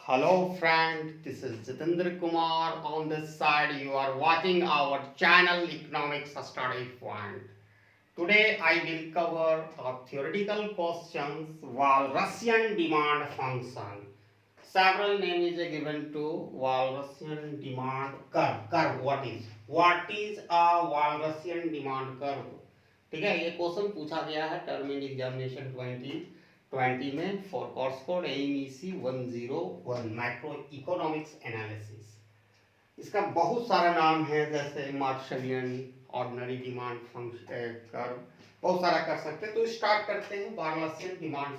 Hello friend, this is Jitendra Kumar. On this side, you are watching our channel Economics Study Point. Today I will cover a theoretical questions Walrasian demand function. Several names is given to Walrasian demand curve. Curve what is? What is a Walrasian demand curve? ठीक है, ये question पूछा गया है term in examination 2020 में for course code MEC 101 micro economics analysis. इसका बहुत सारा नाम है, जैसे मार्शलियन, ऑर्डिनरी डिमांड फंक्शन कर्व, बहुत सारा कर सकते हैं। तो स्टार्ट करते हैं वार्लसियन डिमांड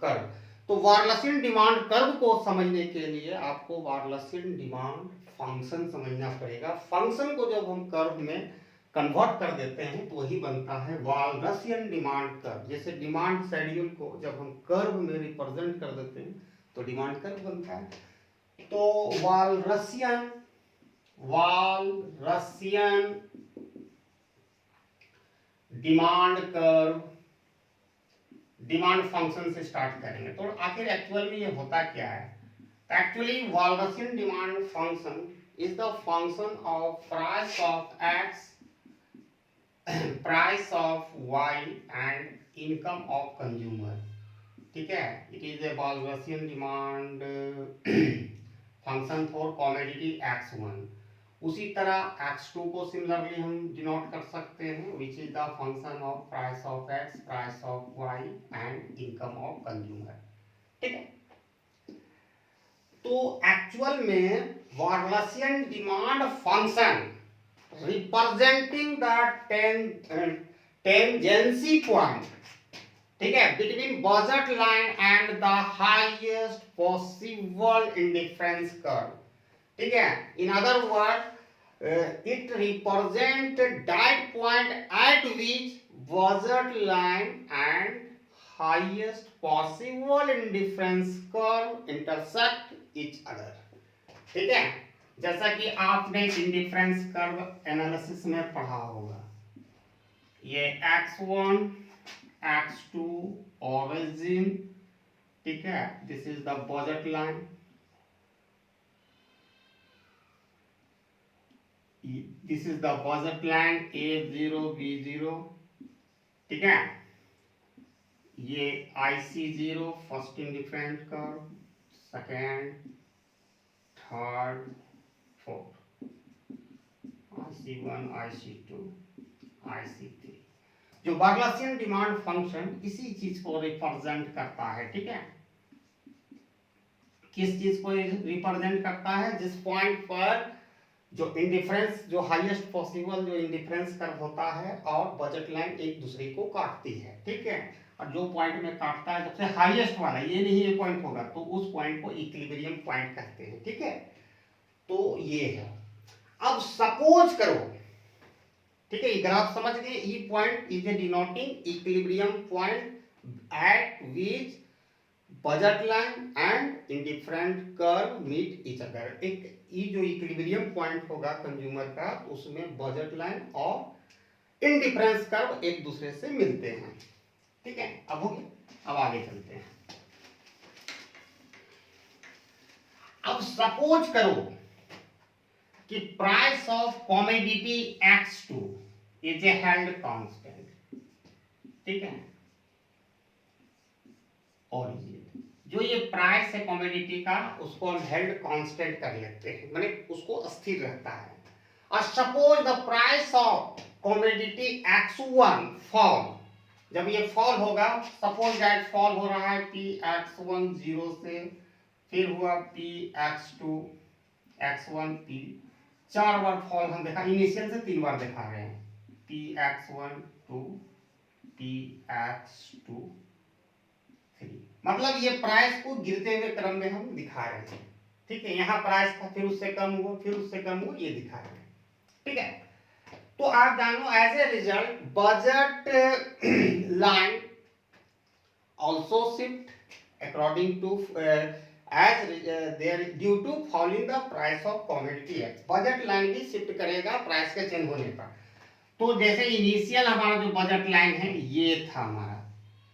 कर्व। तो वार्लसियन डिमांड कर्व को समझने के लिए आपको वार्लसियन डिमांड फंक्शन समझना पड़ेगा। फंक्शन को जब हम कर्व में कन्वर्ट कर देते हैं तो वही बनता है वाल्रसियन डिमांड कर्व। जैसे डिमांड शेड्यूल को जब हम कर्व में रिप्रेजेंट कर देते हैं तो डिमांड कर्व बनता है। तो Walrasian demand curve demand function से स्टार्ट करेंगे। तो आखिर एक्चुअल में ये होता क्या है? Actually Walrasian demand function is the function of price of X, price of Y and income of consumer. ठीक है, it is a Walrasian demand function for commodity x1। उसी तरह x2 को सिमिलरली हम डिनोट कर सकते हैं, which is the function of price of x, price of y and income of consumer. ठीक है, तो एक्चुअल में Walrasian demand function representing the tangency point, ठीक है, between budget line and the highest possible indifference curve। ठीक है, in other words it represent that point at which budget line and highest possible indifference curve intersect each other। ठीक है, जैसा कि आपने indifference curve analysis में पढ़ा होगा, ये x1 x2 ओरिजिन, ठीक है, this is the budget line, this is the budget line A0 B0। ठीक है, ये IC0 first indifferent curve, second, third, IC1 IC2 IC3। जो वाल्रसियन डिमांड फंक्शन इसी चीज को रिप्रेजेंट करता है। ठीक है, किस चीज को रिप्रेजेंट करता है? जिस पॉइंट पर जो इंडिफरेंस, जो हाईएस्ट पॉसिबल जो इंडिफरेंस कर्व होता है और बजट लाइन एक दूसरे को काटती है। ठीक है, और जो पॉइंट में काटता है सबसे हाईएस्ट वाला, ये नहीं ये पॉइंट होगा, तो उस पॉइंट को इक्विलिब्रियम पॉइंट कहते हैं। ठीक है, तो ये है। अब सपोज करो, ठीक है, ग्राफ समझ गए, E point is a denoting equilibrium point at which budget line and indifferent curve meet each other. एक ई जो इक्विलिब्रियम पॉइंट होगा कंज्यूमर का, उसमें बजट लाइन और इंडिफरेंस कर्व एक दूसरे से मिलते हैं। ठीक है, अब हो गया, अब आगे चलते हैं। अब सपोज करो कि price of commodity x2 is a held constant. ठीक है, ओरिजिन जो ये प्राइस है कॉमोडिटी का, उसको हम हेल्ड कांस्टेंट कर लेते हैं, माने उसको स्थिर रहता है। और suppose the price of commodity x1 fall, जब ये फॉल होगा, सपोज दैट फॉल हो रहा है Px1 0 से, फिर हुआ Px2 x1 P, 4 बार फॉल हम देखा, इनिशियल से 3 बार दिखा रहे हैं, Px1 2 Px2 3, मतलब ये प्राइस को गिरते हुए क्रम में हम दिखा रहे हैं। ठीक है, यहाँ प्राइस था, फिर उससे कम हुआ, फिर उससे कम हुआ, ये दिखा रहे हैं। ठीक है, तो आप जानो as a result budget line also shift according to as there due to falling the price of commodity x, budget line भी शिफ्ट करेगा प्राइस के चेंज होने पर। तो जैसे इनिशियल हमारा जो बजट लाइन है ये था हमारा,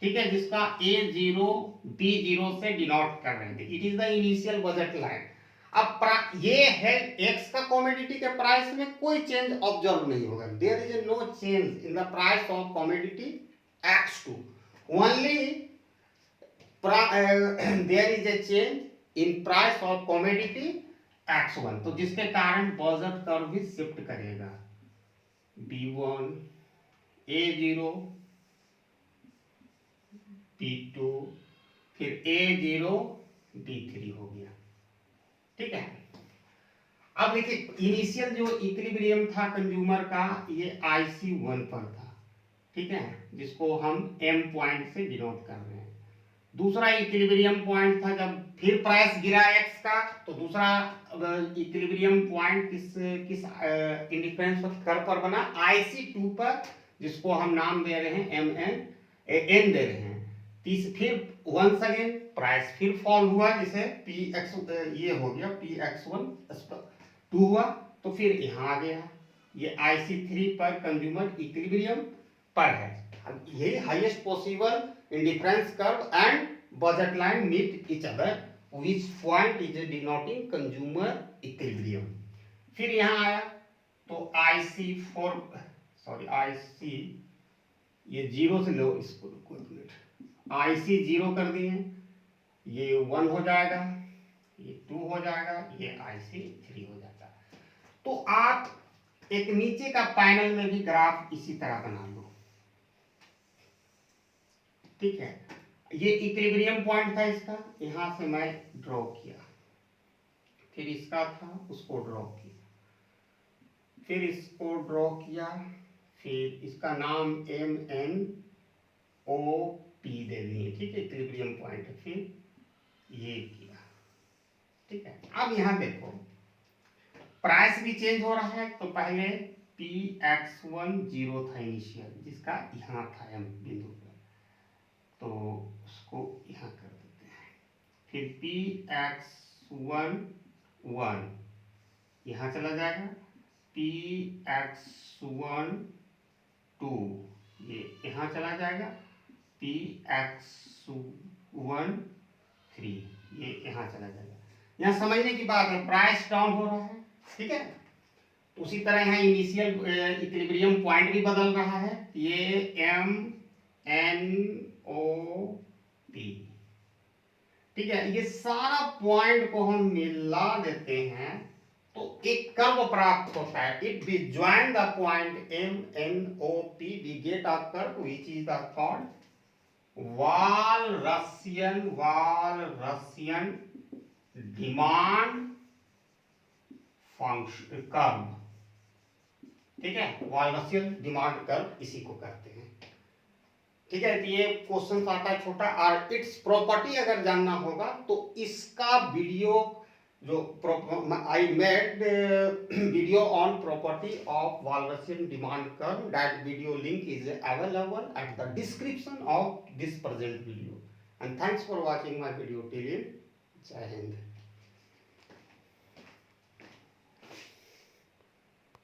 ठीक है, जिसका A0 B0 से डिनोट कर रहे थे। It is the initial budget line. अब ये है एक्स का कमोडिटी के प्राइस में कोई चेंज ऑब्जर्व नहीं होगा। There is a no change in the price of commodity X2, only there is a change in price of commodity X1। तो जिसके कारण बजट कर्व भी शिफ्ट करेगा। B1 A0 B2 फिर A0 B3 हो गया। ठीक है, अब देखिए इनिशियल जो इक्विलिब्रियम था कंज्यूमर का ये IC1 पर था। ठीक है, जिसको हम M पॉइंट से डिनोट कर रहे हैं। दूसरा इक्विलिब्रियम पॉइंट था जब फिर प्राइस गिरा एक्स का, तो दूसरा इक्विलिब्रियम पॉइंट किस किस इंडिफरेंस कर्व पर बना, IC2 पर, जिसको हम नाम दे रहे हैं एन दे रहे हैं। फिर वंस अगेन प्राइस फिर फॉल हुआ, जिसे px ये हो गया px1 2 हुआ, तो फिर यहाँ आ गया ये IC3 पर कंज्यूमर इक्विलिब्रियम पर है। ये highest possible indifference curve and budget line meet each other, which point is denoting consumer equilibrium। फिर यहाँ आया तो IC4 IC ये जीरो से लो, इसको रुको एक मिनट, IC जीरो कर दिए, ये 1 हो जाएगा, ये 2 हो जाएगा, ये IC3 हो जाएगा। तो आप एक नीचे का पैनल में भी ग्राफ इसी तरह बना लो। ठीक है, ये इक्विलिब्रियम पॉइंट था इसका, यहां से मैं ड्रॉ किया, फिर इसका था उसको ड्रॉ किया, फिर इसको ड्रॉ किया, फिर इसका नाम MNOP दे दिए। ठीक है, इक्विलिब्रियम पॉइंट है, फिर ये किया। ठीक है, अब यहां देखो प्राइस भी चेंज हो रहा है। तो पहले px1 0 था इनिशियल, जिसका यहां था M बिंदु, तो उसको यहाँ कर देते हैं। फिर px1 1 यहाँ चला जाएगा, px1 2 ये यहाँ चला जाएगा, px1 3 ये यहाँ चला जाएगा। यहाँ समझने की बात है, प्राइस डाउन हो रहा है। ठीक है, उसी तरह यहाँ इनिशियल इक्विलिब्रियम पॉइंट भी बदल रहा है, ये MNOP। ठीक है, ये सारा पॉइंट को हम मिला देते हैं तो एक कर्व प्राप्त होता है। If we join the point MNOP we get a curve which is the called Walrasian demand function curve. ठीक है, वाल-रशियन डिमांड कर्व इसी को कहते हैं। ठीक है, तो ये क्वेश्चन आता है छोटा, और इट्स प्रॉपर्टी अगर जानना होगा तो इसका वीडियो जो I made video on property of Walrasian demand curve, that video link is available at the description of this present video. And thanks for watching my video till. जय हिंद।